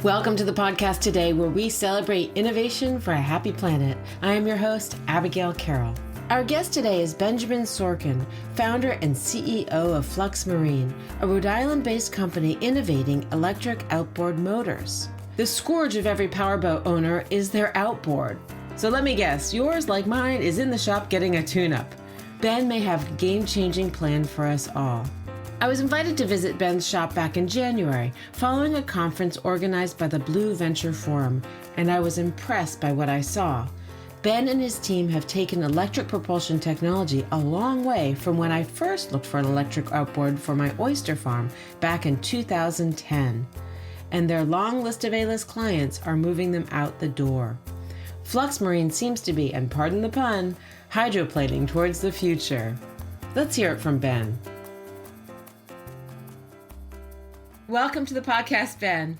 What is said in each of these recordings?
Welcome to the podcast today, where we celebrate innovation for a happy planet. I am your host, Abigail Carroll. Our guest today is Benjamin Sorkin, founder and CEO of Flux Marine, a Rhode Island-based company innovating electric outboard motors. The scourge of every powerboat owner is their outboard. So let me guess, yours, like mine, is in the shop getting a tune-up. Ben may have a game-changing plan for us all. I was invited to visit Ben's shop back in January, following a conference organized by the Blue Venture Forum, and I was impressed by what I saw. Ben and his team have taken electric propulsion technology a long way from when I first looked for an electric outboard for my oyster farm back in 2010. And their long list of A-list clients are moving them out the door. Flux Marine seems to be, and pardon the pun, hydroplaning towards the future. Let's hear it from Ben. Welcome to the podcast, Ben.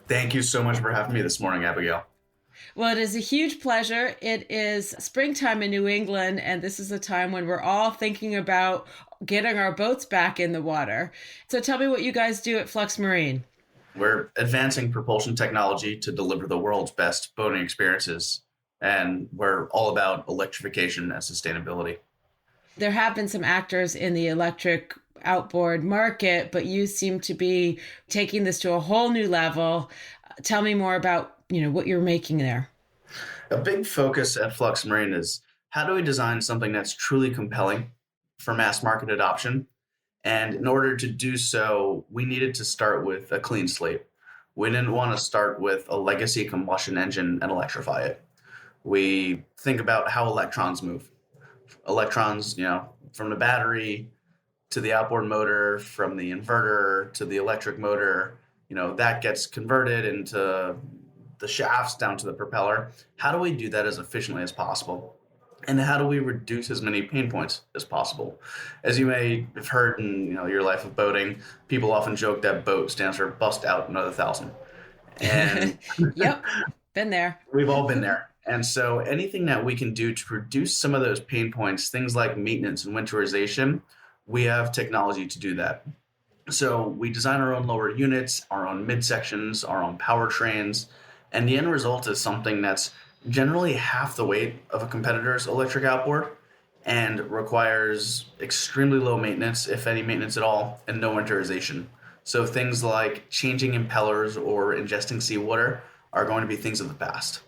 Thank you so much for having me this morning, Abigail. Well, it is a huge pleasure. It is springtime in New England, and this is a time when we're all thinking about getting our boats back in the water. So tell me what you guys do at Flux Marine. We're advancing propulsion technology to deliver the world's best boating experiences, and we're all about electrification and sustainability. There have been some actors in the electric outboard market, but you seem to be taking this to a whole new level. Tell me more about, what you're making there. A big focus at Flux Marine is how do we design something that's truly compelling for mass market adoption? And in order to do so, we needed to start with a clean slate. We didn't want to start with a legacy combustion engine and electrify it. We think about how electrons move. Electrons, from the battery to the outboard motor, from the inverter to the electric motor, that gets converted into the shafts down to the propeller. How do we do that as efficiently as possible? And how do we reduce as many pain points as possible? As you may have heard in your life of boating, people often joke that BOAT stands for bust out another 1,000. And Yep, been there. We've all been there. And so anything that we can do to reduce some of those pain points, things like maintenance and winterization, we have technology to do that. So we design our own lower units, our own midsections, our own powertrains, and the end result is something that's generally half the weight of a competitor's electric outboard and requires extremely low maintenance, if any maintenance at all, and no winterization. So things like changing impellers or ingesting seawater are going to be things of the past.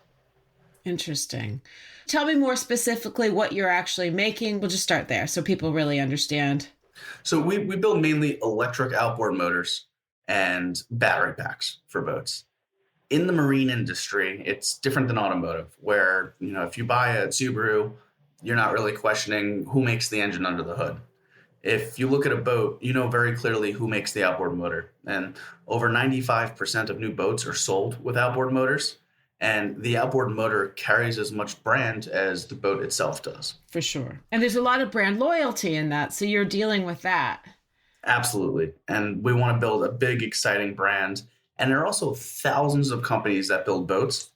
Interesting. Tell me more specifically what you're actually making. We'll just start there so people really understand. So we build mainly electric outboard motors and battery packs for boats. In the marine industry, it's different than automotive, where, if you buy a Subaru, you're not really questioning who makes the engine under the hood. If you look at a boat, you know very clearly who makes the outboard motor. And over 95% of new boats are sold with outboard motors. And the outboard motor carries as much brand as the boat itself does. For sure. And there's a lot of brand loyalty in that. So you're dealing with that. Absolutely. And we want to build a big, exciting brand. And there are also thousands of companies that build boats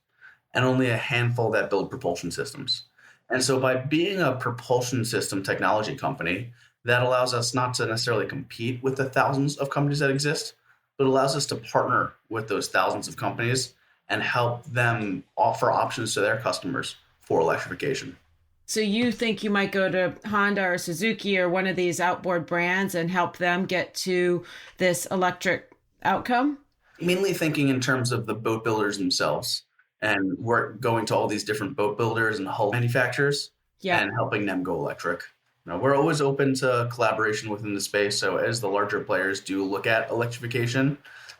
and only a handful that build propulsion systems. And so by being a propulsion system technology company, that allows us not to necessarily compete with the thousands of companies that exist, but allows us to partner with those thousands of companies and help them offer options to their customers for electrification. So you think you might go to Honda or Suzuki or one of these outboard brands and help them get to this electric outcome? Mainly thinking in terms of the boat builders themselves. And we're going to all these different boat builders and hull manufacturers and helping them go electric. We're always open to collaboration within the space. So as the larger players do look at electrification,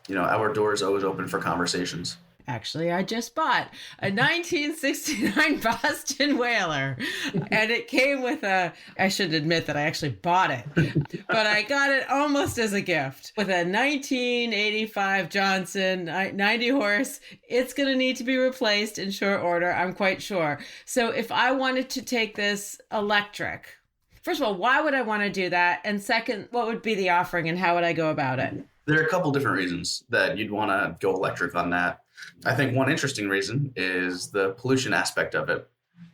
our door is always open for conversations. Actually, I just bought a 1969 Boston Whaler, and it came with I should admit that I actually bought it, but I got it almost as a gift with a 1985 Johnson 90 horse. It's going to need to be replaced in short order, I'm quite sure. So if I wanted to take this electric, first of all, why would I want to do that? And second, what would be the offering and how would I go about it? There are a couple different reasons that you'd want to go electric on that. I think one interesting reason is the pollution aspect of it.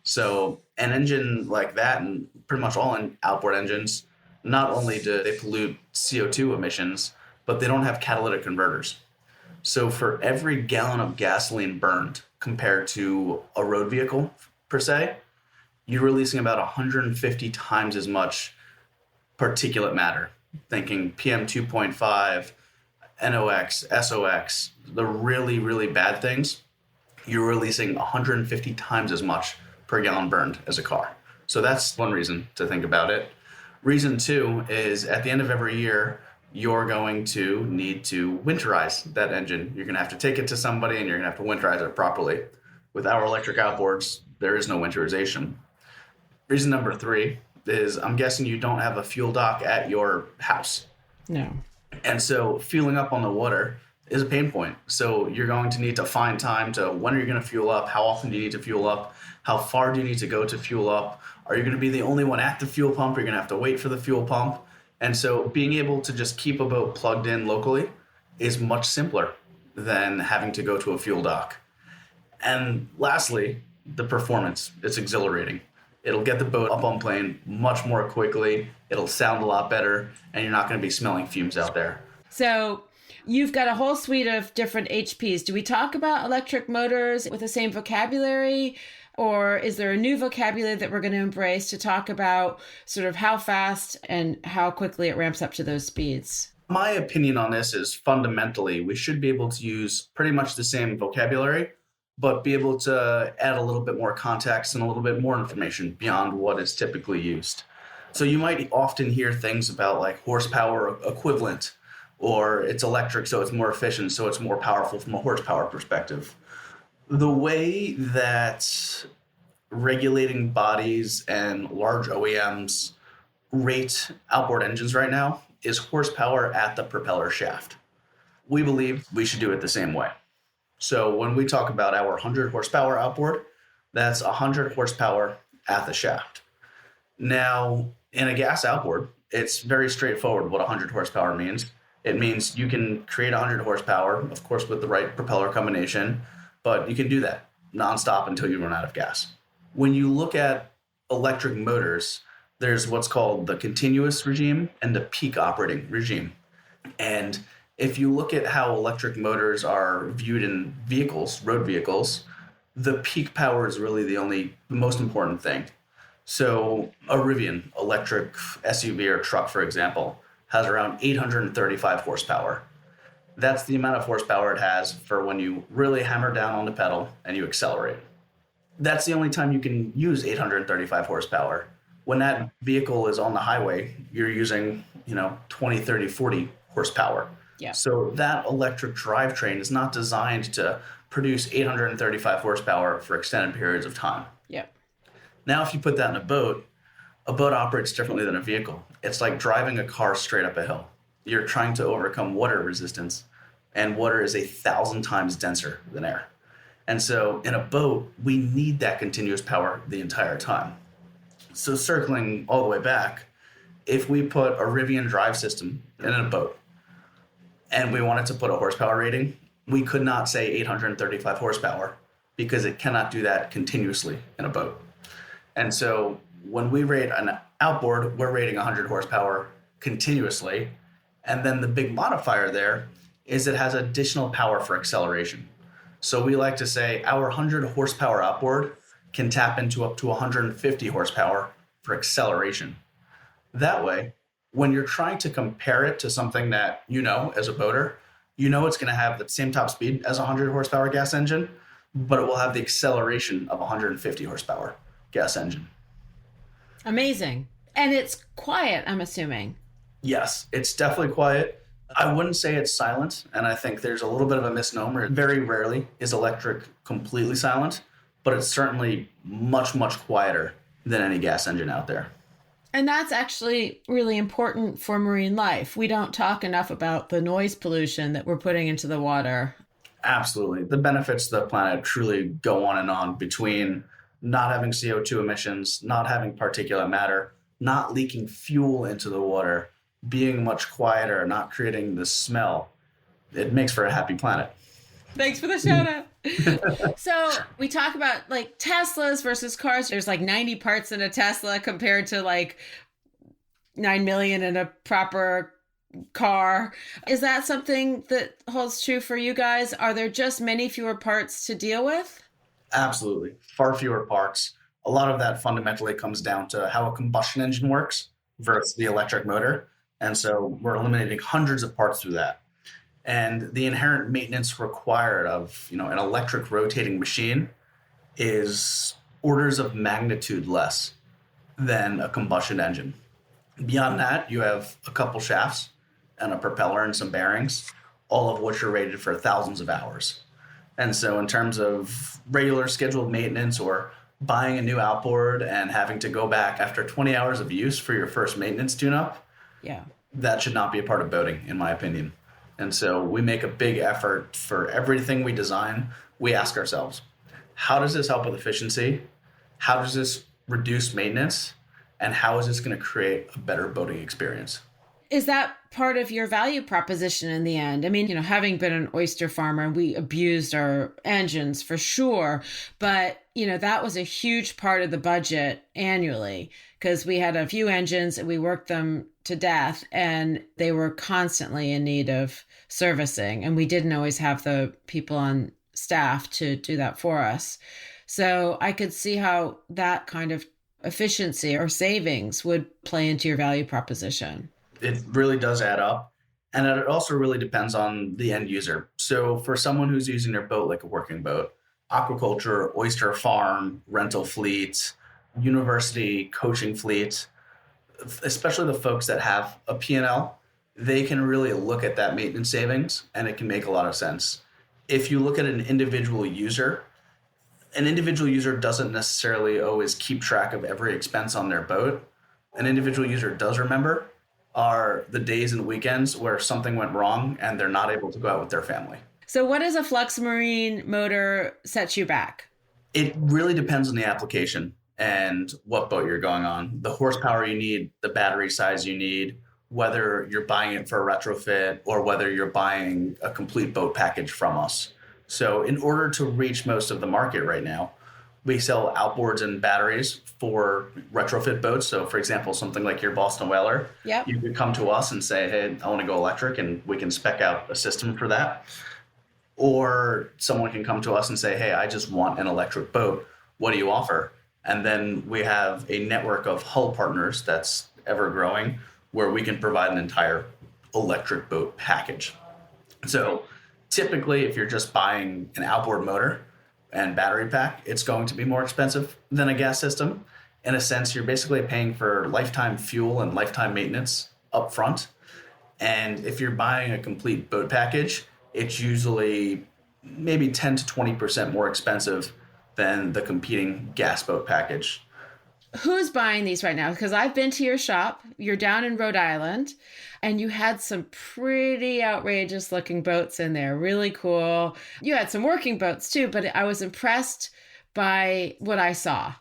So an engine like that, and pretty much all outboard engines, not only do they pollute CO2 emissions, but they don't have catalytic converters. So for every gallon of gasoline burned compared to a road vehicle per se, you're releasing about 150 times as much particulate matter. Thinking PM 2.5, NOx, SOx, the really, really bad things, you're releasing 150 times as much per gallon burned as a car. So that's one reason to think about it. Reason two is at the end of every year, you're going to need to winterize that engine. You're going to have to take it to somebody and you're going to have to winterize it properly. With our electric outboards, there is no winterization. Reason number three is I'm guessing you don't have a fuel dock at your house. No. And so fueling up on the water is a pain point. So you're going to need to find time to when are you going to fuel up? How often do you need to fuel up? How far do you need to go to fuel up? Are you going to be the only one at the fuel pump? Or are you going to have to wait for the fuel pump? And so being able to just keep a boat plugged in locally is much simpler than having to go to a fuel dock. And lastly, the performance. It's exhilarating. It'll get the boat up on plane much more quickly. It'll sound a lot better, and you're not going to be smelling fumes out there. So you've got a whole suite of different HPs. Do we talk about electric motors with the same vocabulary? Or is there a new vocabulary that we're going to embrace to talk about sort of how fast and how quickly it ramps up to those speeds? My opinion on this is fundamentally we should be able to use pretty much the same vocabulary, but be able to add a little bit more context and a little bit more information beyond what is typically used. So you might often hear things about like horsepower equivalent, or it's electric, so it's more efficient, so it's more powerful from a horsepower perspective. The way that regulating bodies and large OEMs rate outboard engines right now is horsepower at the propeller shaft. We believe we should do it the same way. So when we talk about our 100 horsepower outboard, that's 100 horsepower at the shaft. Now, in a gas outboard, it's very straightforward what 100 horsepower means. It means you can create 100 horsepower, of course, with the right propeller combination, but you can do that nonstop until you run out of gas. When you look at electric motors, there's what's called the continuous regime and the peak operating regime. And if you look at how electric motors are viewed in vehicles, road vehicles, the peak power is really the most important thing. So a Rivian electric SUV or truck, for example, has around 835 horsepower. That's the amount of horsepower it has for when you really hammer down on the pedal and you accelerate. That's the only time you can use 835 horsepower. When that vehicle is on the highway, you're using, 20, 30, 40 horsepower. Yeah. So that electric drivetrain is not designed to produce 835 horsepower for extended periods of time. Yeah. Now, if you put that in a boat operates differently than a vehicle. It's like driving a car straight up a hill. You're trying to overcome water resistance, and water is 1,000 times denser than air. And so in a boat, we need that continuous power the entire time. So circling all the way back, if we put a Rivian drive system in a boat and we wanted to put a horsepower rating, we could not say 835 horsepower because it cannot do that continuously in a boat. And so when we rate an outboard, we're rating 100 horsepower continuously. And then the big modifier there is it has additional power for acceleration. So we like to say our 100 horsepower outboard can tap into up to 150 horsepower for acceleration. That way, when you're trying to compare it to something that as a boater, it's going to have the same top speed as a 100 horsepower gas engine, but it will have the acceleration of a 150 horsepower gas engine. Amazing. And it's quiet, I'm assuming. Yes, it's definitely quiet. I wouldn't say it's silent, and I think there's a little bit of a misnomer. Very rarely is electric completely silent, but it's certainly much, much quieter than any gas engine out there. And that's actually really important for marine life. We don't talk enough about the noise pollution that we're putting into the water. Absolutely. The benefits to the planet truly go on and on between not having CO2 emissions, not having particulate matter, not leaking fuel into the water, being much quieter, not creating the smell. It makes for a happy planet. Thanks for the shout out. So we talk about like Teslas versus cars. There's like 90 parts in a Tesla compared to like 9 million in a proper car. Is that something that holds true for you guys? Are there just many fewer parts to deal with? Absolutely. Far fewer parts. A lot of that fundamentally comes down to how a combustion engine works versus the electric motor. And so we're eliminating hundreds of parts through that. And the inherent maintenance required of, an electric rotating machine is orders of magnitude less than a combustion engine. Beyond that, you have a couple shafts and a propeller and some bearings, all of which are rated for thousands of hours. And so in terms of regular scheduled maintenance or buying a new outboard and having to go back after 20 hours of use for your first maintenance tune-up, Yeah. that should not be a part of boating, in my opinion. And so we make a big effort for everything we design. We ask ourselves, how does this help with efficiency? How does this reduce maintenance? And how is this going to create a better boating experience? Is that part of your value proposition in the end? I mean, having been an oyster farmer, we abused our engines for sure. But, that was a huge part of the budget annually because we had a few engines and we worked them to death and they were constantly in need of servicing. And we didn't always have the people on staff to do that for us. So I could see how that kind of efficiency or savings would play into your value proposition. It really does add up. And it also really depends on the end user. So for someone who's using their boat like a working boat, aquaculture, oyster farm, rental fleets, university coaching fleets, especially the folks that have a P&L, they can really look at that maintenance savings and it can make a lot of sense. If you look at an individual user doesn't necessarily always keep track of every expense on their boat. An individual user does remember are the days and weekends where something went wrong and they're not able to go out with their family. So what does a Flux Marine motor set you back? It really depends on the application and what boat you're going on, the horsepower you need, the battery size you need, whether you're buying it for a retrofit or whether you're buying a complete boat package from us. So in order to reach most of the market right now, we sell outboards and batteries for retrofit boats. So for example, something like your Boston Whaler, Yep. You could come to us and say, hey, I want to go electric, and we can spec out a system for that. Or someone can come to us and say, hey, I just want an electric boat. What do you offer? And then we have a network of hull partners that's ever growing where we can provide an entire electric boat package. So typically, if you're just buying an outboard motor and battery pack, it's going to be more expensive than a gas system. In a sense, you're basically paying for lifetime fuel and lifetime maintenance up front. And if you're buying a complete boat package, it's usually maybe 10 to 20% more expensive than the competing gas boat package. Who's buying these right now? Because I've been to your shop. You're down in Rhode Island, and you had some pretty outrageous looking boats in there. Really cool. You had some working boats too, but I was impressed by what I saw.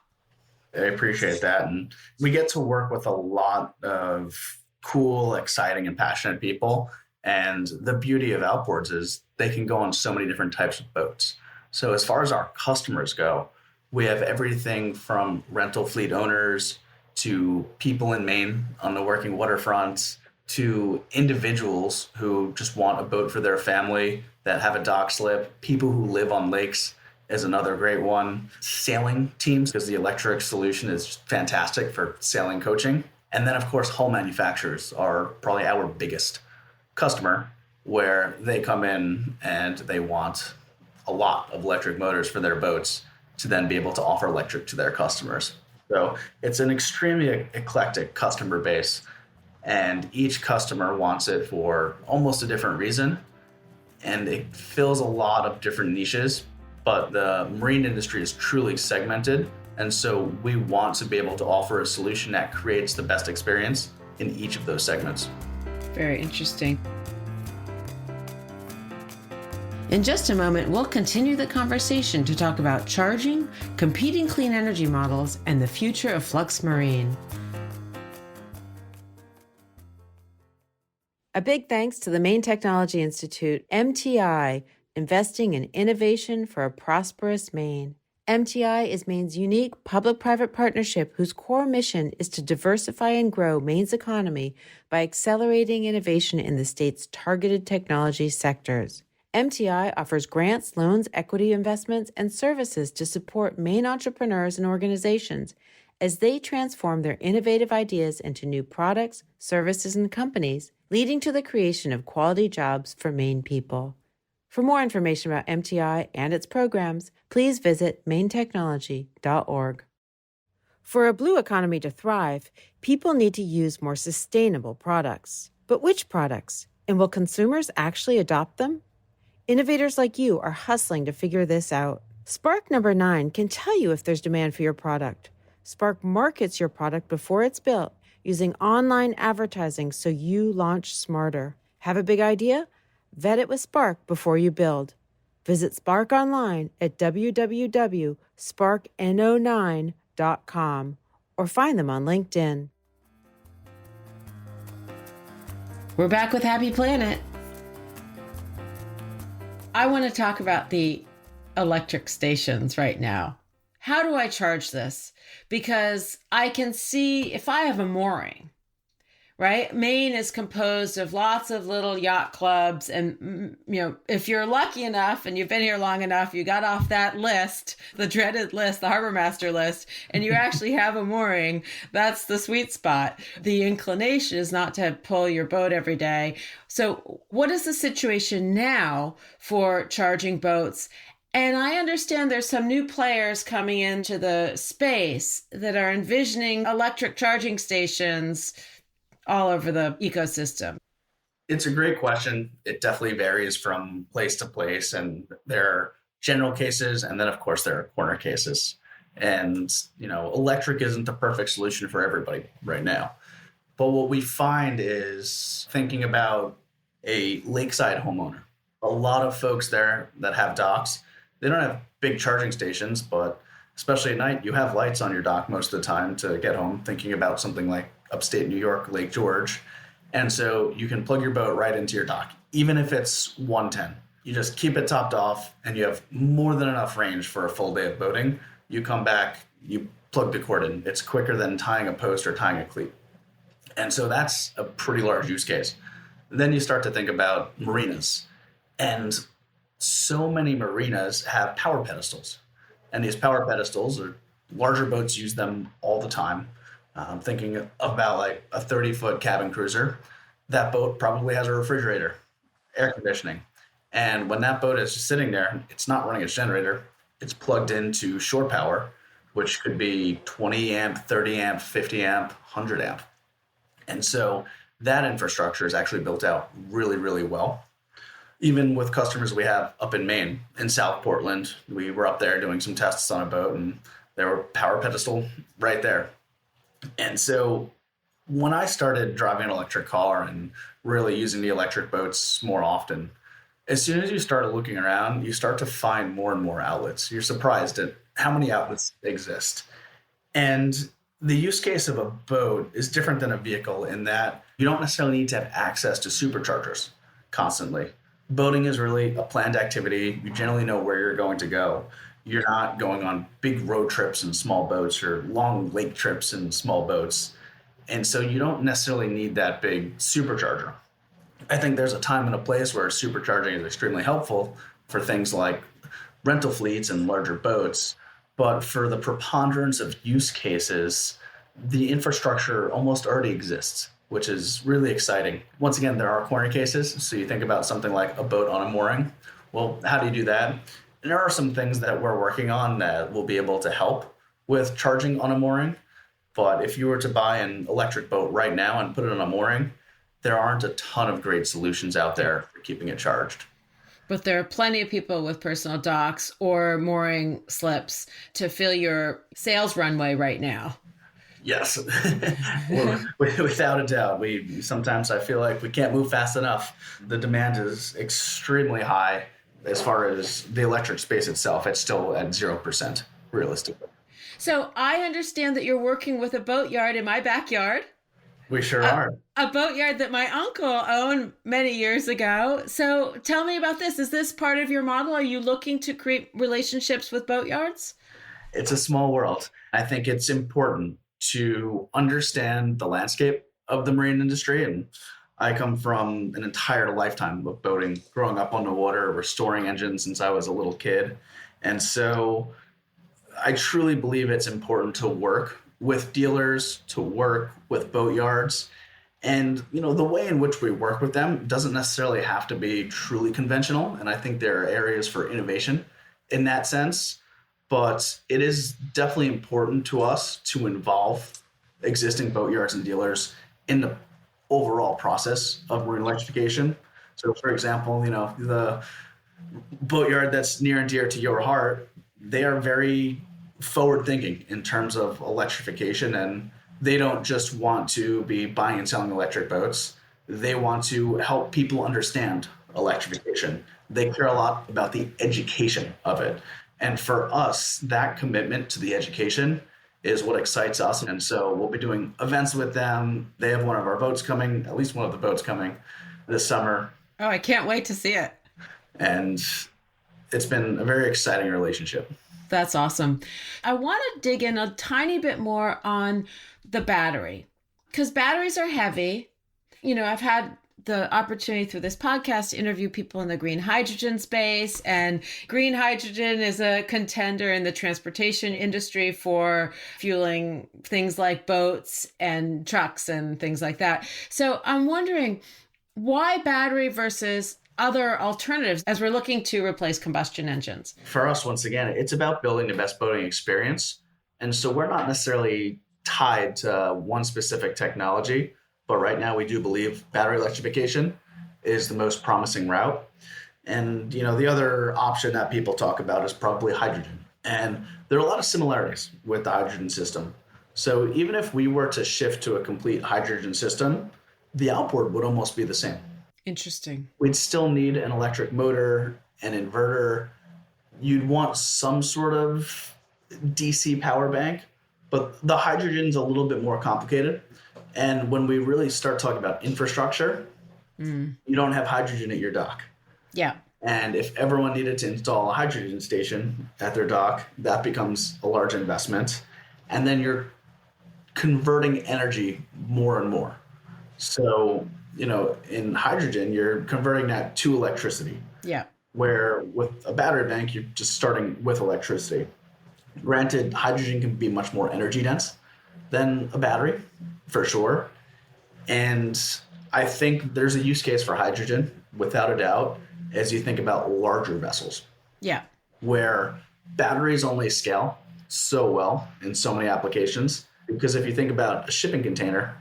I appreciate that. And we get to work with a lot of cool, exciting, and passionate people. And the beauty of outboards is they can go on so many different types of boats. So as far as our customers go, we have everything from rental fleet owners to people in Maine on the working waterfronts to individuals who just want a boat for their family that have a dock slip. People who live on lakes is another great one. Sailing teams, because the electric solution is fantastic for sailing coaching. And then, of course, hull manufacturers are probably our biggest customer, where they come in and they want a lot of electric motors for their boats to then be able to offer electric to their customers. So it's an extremely eclectic customer base, and each customer wants it for almost a different reason. And it fills a lot of different niches, but the marine industry is truly segmented. And so we want to be able to offer a solution that creates the best experience in each of those segments. Very interesting. In just a moment, we'll continue the conversation to talk about charging, competing clean energy models, and the future of Flux Marine. A big thanks to the Maine Technology Institute, MTI, investing in innovation for a prosperous Maine. MTI is Maine's unique public-private partnership whose core mission is to diversify and grow Maine's economy by accelerating innovation in the state's targeted technology sectors. MTI offers grants, loans, equity investments, and services to support Maine entrepreneurs and organizations as they transform their innovative ideas into new products, services, and companies, leading to the creation of quality jobs for Maine people. For more information about MTI and its programs, please visit mainetechnology.org. For a blue economy to thrive, people need to use more sustainable products. But which products? And will consumers actually adopt them? Innovators like you are hustling to figure this out. Spark number 9 can tell you if there's demand for your product. Spark markets your product before it's built using online advertising so you launch smarter. Have a big idea? Vet it with Spark before you build. Visit Spark online at www.sparkno9.com or find them on LinkedIn. We're back with Happy Planet. I want to talk about the electric stations right now. How do I charge this? Because I can see if I have a mooring, right? Maine is composed of lots of little yacht clubs. And, if you're lucky enough and you've been here long enough, you got off that list, the dreaded list, the harbor master list, and you actually have a mooring, that's the sweet spot. The inclination is not to pull your boat every day. So what is the situation now for charging boats? And I understand there's some new players coming into the space that are envisioning electric charging stations all over the ecosystem. It's a great question. It definitely varies from place to place, and there are general cases, and then of course there are corner cases. And, electric isn't the perfect solution for everybody right now. But what we find is thinking about a lakeside homeowner. A lot of folks there that have docks, they don't have big charging stations, but especially at night, you have lights on your dock most of the time to get home, thinking about something like upstate New York, Lake George. And so you can plug your boat right into your dock, even if it's 110. You just keep it topped off and you have more than enough range for a full day of boating. You come back, you plug the cord in. It's quicker than tying a post or tying a cleat. And so that's a pretty large use case. Then you start to think about marinas. And so many marinas have power pedestals. And these power pedestals, larger boats use them all the time. I'm thinking about like a 30-foot cabin cruiser. That boat probably has a refrigerator, air conditioning. And when that boat is just sitting there, it's not running its generator. It's plugged into shore power, which could be 20 amp, 30 amp, 50 amp, 100 amp. And so that infrastructure is actually built out really, really well. Even with customers we have up in Maine, in South Portland, we were up there doing some tests on a boat, and there were power pedestal right there. And so when I started driving an electric car and really using the electric boats more often, as soon as you start looking around, you start to find more and more outlets. You're surprised at how many outlets exist. And the use case of a boat is different than a vehicle in that you don't necessarily need to have access to superchargers constantly. Boating is really a planned activity. You generally know where you're going to go. You're not going on big road trips in small boats or long lake trips in small boats. And so you don't necessarily need that big supercharger. I think there's a time and a place where supercharging is extremely helpful for things like rental fleets and larger boats. But for the preponderance of use cases, the infrastructure almost already exists, which is really exciting. Once again, there are corner cases. So you think about something like a boat on a mooring. Well, how do you do that? And there are some things that we're working on that will be able to help with charging on a mooring. But if you were to buy an electric boat right now and put it on a mooring, there aren't a ton of great solutions out there for keeping it charged. But there are plenty of people with personal docks or mooring slips to fill your sales runway right now. Yes, without a doubt. Sometimes I feel like we can't move fast enough. The demand is extremely high. As far as the electric space itself, it's still at 0% realistically. So I understand that you're working with a boatyard in my backyard. We sure are. A boatyard that my uncle owned many years ago. So tell me about this. Is this part of your model? Are you looking to create relationships with boatyards? It's a small world. I think it's important to understand the landscape of the marine industry. And I come from an entire lifetime of boating, growing up on the water, restoring engines since I was a little kid. And so I truly believe it's important to work with dealers, to work with boat yards. And, the way in which we work with them doesn't necessarily have to be truly conventional. And I think there are areas for innovation in that sense. But it is definitely important to us to involve existing boat yards and dealers in the overall process of marine electrification. So, for example, the boat yard that's near and dear to your heart, they are very forward thinking in terms of electrification, and they don't just want to be buying and selling electric boats. They want to help people understand electrification. They care a lot about the education of it. And for us, that commitment to the education is what excites us. And so we'll be doing events with them. They have one of our boats coming, at least one of the boats coming this summer. Oh, I can't wait to see it. And it's been a very exciting relationship. That's awesome. I want to dig in a tiny bit more on the battery, because batteries are heavy. I've had the opportunity through this podcast to interview people in the green hydrogen space, and green hydrogen is a contender in the transportation industry for fueling things like boats and trucks and things like that. So I'm wondering, why battery versus other alternatives as we're looking to replace combustion engines? For us, once again, it's about building the best boating experience. And so we're not necessarily tied to one specific technology, but right now we do believe battery electrification is the most promising route. And, the other option that people talk about is probably hydrogen. And there are a lot of similarities with the hydrogen system. So even if we were to shift to a complete hydrogen system, the outboard would almost be the same. Interesting. We'd still need an electric motor, an inverter. You'd want some sort of DC power bank, but the hydrogen's a little bit more complicated. And when we really start talking about infrastructure, you don't have hydrogen at your dock. Yeah. And if everyone needed to install a hydrogen station at their dock, that becomes a large investment. And then you're converting energy more and more. So, in hydrogen, you're converting that to electricity. Yeah. Where with a battery bank, you're just starting with electricity. Granted, hydrogen can be much more energy dense than a battery, for sure. And I think there's a use case for hydrogen, without a doubt, as you think about larger vessels. Yeah. Where batteries only scale so well in so many applications. Because if you think about a shipping container,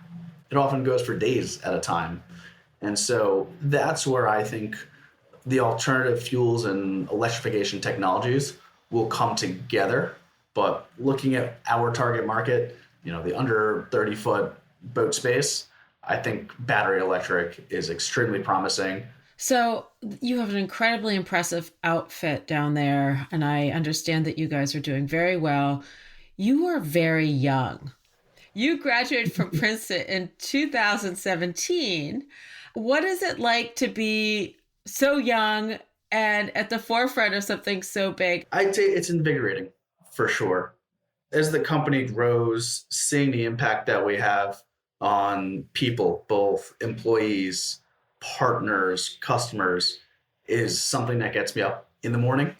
it often goes for days at a time. And so that's where I think the alternative fuels and electrification technologies will come together. But looking at our target market, the under 30-foot boat space, I think battery electric is extremely promising. So you have an incredibly impressive outfit down there, and I understand that you guys are doing very well. You are very young. You graduated from Princeton in 2017. What is it like to be so young and at the forefront of something so big? I'd say it's invigorating, for sure. As the company grows, seeing the impact that we have on people, both employees, partners, customers, is something that gets me up in the morning.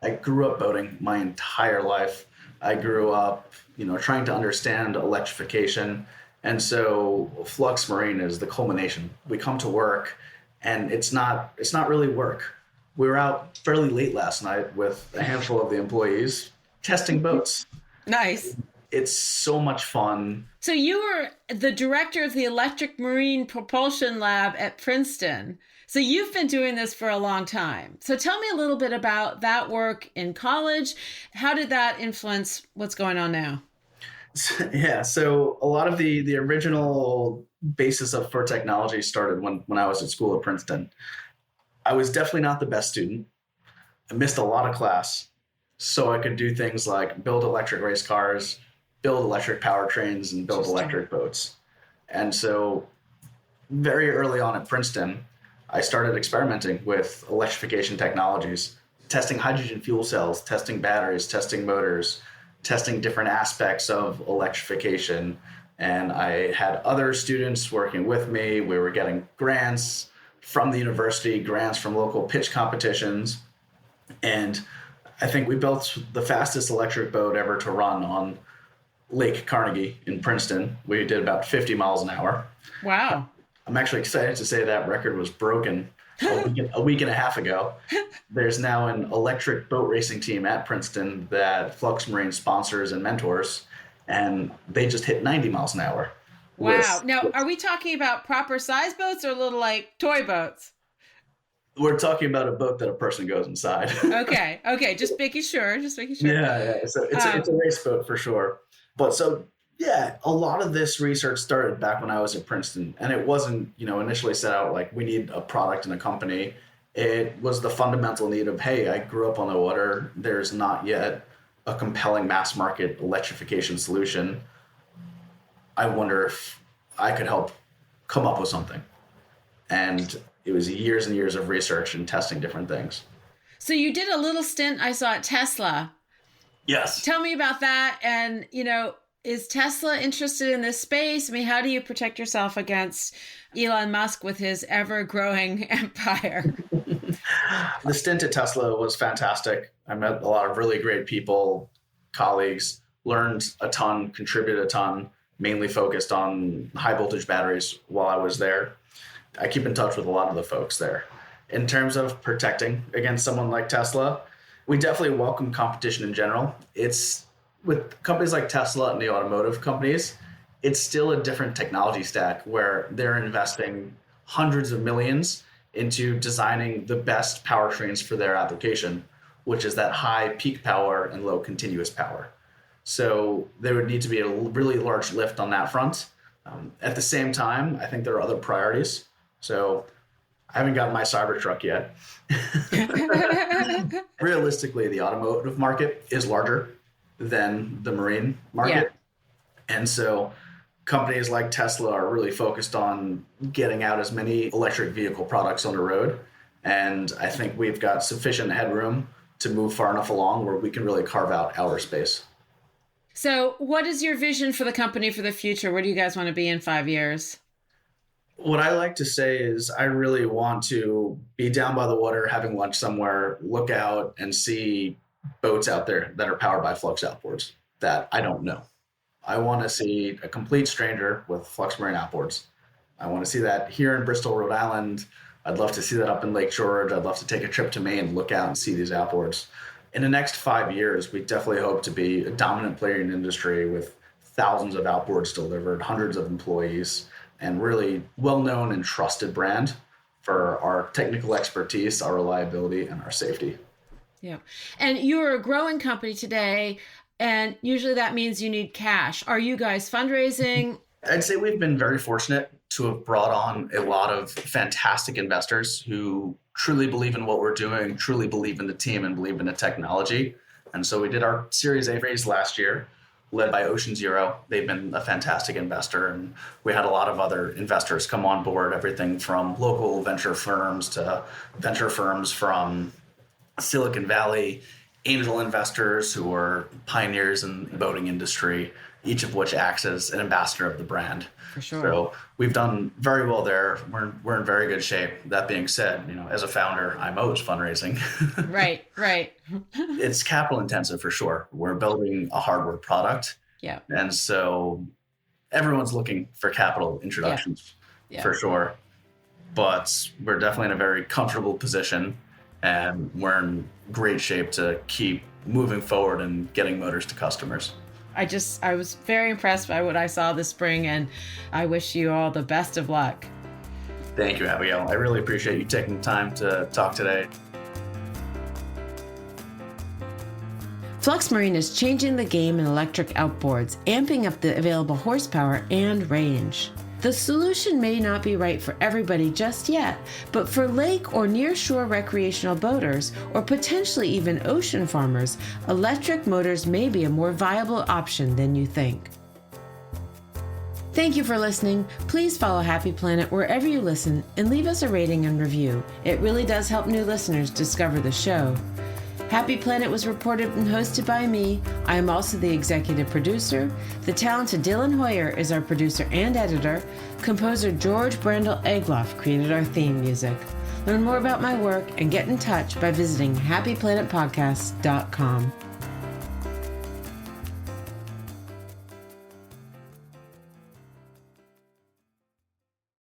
I grew up boating my entire life. I grew up, trying to understand electrification. And so Flux Marine is the culmination. We come to work and it's not really work. We were out fairly late last night with a handful of the employees testing boats. Nice. It's so much fun. So you were the director of the Electric Marine Propulsion Lab at Princeton. So you've been doing this for a long time. So tell me a little bit about that work in college. How did that influence what's going on now? Yeah, so a lot of the original basis for technology started when I was at school at Princeton. I was definitely not the best student. I missed a lot of class, so I could do things like build electric race cars, build electric powertrains, and build electric boats. And so very early on at Princeton, I started experimenting with electrification technologies, testing hydrogen fuel cells, testing batteries, testing motors, testing different aspects of electrification. And I had other students working with me. We were getting grants from the university, grants from local pitch competitions. And I think we built the fastest electric boat ever to run on Lake Carnegie in Princeton. We did about 50 miles an hour. Wow. I'm actually excited to say that record was broken a week and a half ago. There's now an electric boat racing team at Princeton that Flux Marine sponsors and mentors, and they just hit 90 miles an hour. Wow. Now, are we talking about proper size boats or little like toy boats? We're talking about a boat that a person goes inside. Okay. Just making sure. Yeah. So it's a race boat for sure. But so, yeah, a lot of this research started back when I was at Princeton, and it wasn't, initially set out like we need a product and a company. It was the fundamental need of, hey, I grew up on the water. There's not yet a compelling mass market electrification solution. I wonder if I could help come up with something. And it was years and years of research and testing different things. So you did a little stint I saw at Tesla. Yes. Tell me about that. And, is Tesla interested in this space? I mean, how do you protect yourself against Elon Musk with his ever-growing empire? The stint at Tesla was fantastic. I met a lot of really great people, colleagues, learned a ton, contributed a ton, mainly focused on high voltage batteries while I was there. I keep in touch with a lot of the folks there. In terms of protecting against someone like Tesla, we definitely welcome competition in general. It's with companies like Tesla and the automotive companies, it's still a different technology stack where they're investing hundreds of millions into designing the best powertrains for their application, which is that high peak power and low continuous power. So there would need to be a really large lift on that front. At the same time, I think there are other priorities. So I haven't gotten my Cybertruck yet. Realistically, the automotive market is larger than the marine market. Yeah. And so companies like Tesla are really focused on getting out as many electric vehicle products on the road. And I think we've got sufficient headroom to move far enough along where we can really carve out our space. So what is your vision for the company for the future? Where do you guys want to be in 5 years? What I like to say is I really want to be down by the water, having lunch somewhere, look out and see boats out there that are powered by Flux outboards that I don't know. I want to see a complete stranger with Flux Marine outboards. I want to see that here in Bristol, Rhode Island. I'd love to see that up in Lake George. I'd love to take a trip to Maine, look out and see these outboards. In the next 5 years, we definitely hope to be a dominant player in the industry with thousands of outboards delivered, hundreds of employees, and really well-known and trusted brand for our technical expertise, our reliability, and our safety. Yeah. And you're a growing company today, and usually that means you need cash. Are you guys fundraising? I'd say we've been very fortunate to have brought on a lot of fantastic investors who truly believe in what we're doing, truly believe in the team, and believe in the technology. And so we did our Series A raise last year, led by Ocean Zero. They've been a fantastic investor, and we had a lot of other investors come on board, everything from local venture firms to venture firms from Silicon Valley, angel investors who are pioneers in the boating industry, each of which acts as an ambassador of the brand. For sure. So we've done very well there. We're in very good shape. That being said, as a founder, I'm always fundraising. Right. It's capital intensive for sure. We're building a hardware product. Yeah. And so everyone's looking for capital introductions for sure. But we're definitely in a very comfortable position, and we're in great shape to keep moving forward and getting motors to customers. I was very impressed by what I saw this spring, and I wish you all the best of luck. Thank you, Abigail. I really appreciate you taking the time to talk today. Flux Marine is changing the game in electric outboards, amping up the available horsepower and range. The solution may not be right for everybody just yet, but for lake or near-shore recreational boaters, or potentially even ocean farmers, electric motors may be a more viable option than you think. Thank you for listening. Please follow Happy Planet wherever you listen and leave us a rating and review. It really does help new listeners discover the show. Happy Planet was reported and hosted by me. I am also the executive producer. The talented Dylan Hoyer is our producer and editor. Composer George Brandel Egloff created our theme music. Learn more about my work and get in touch by visiting happyplanetpodcast.com.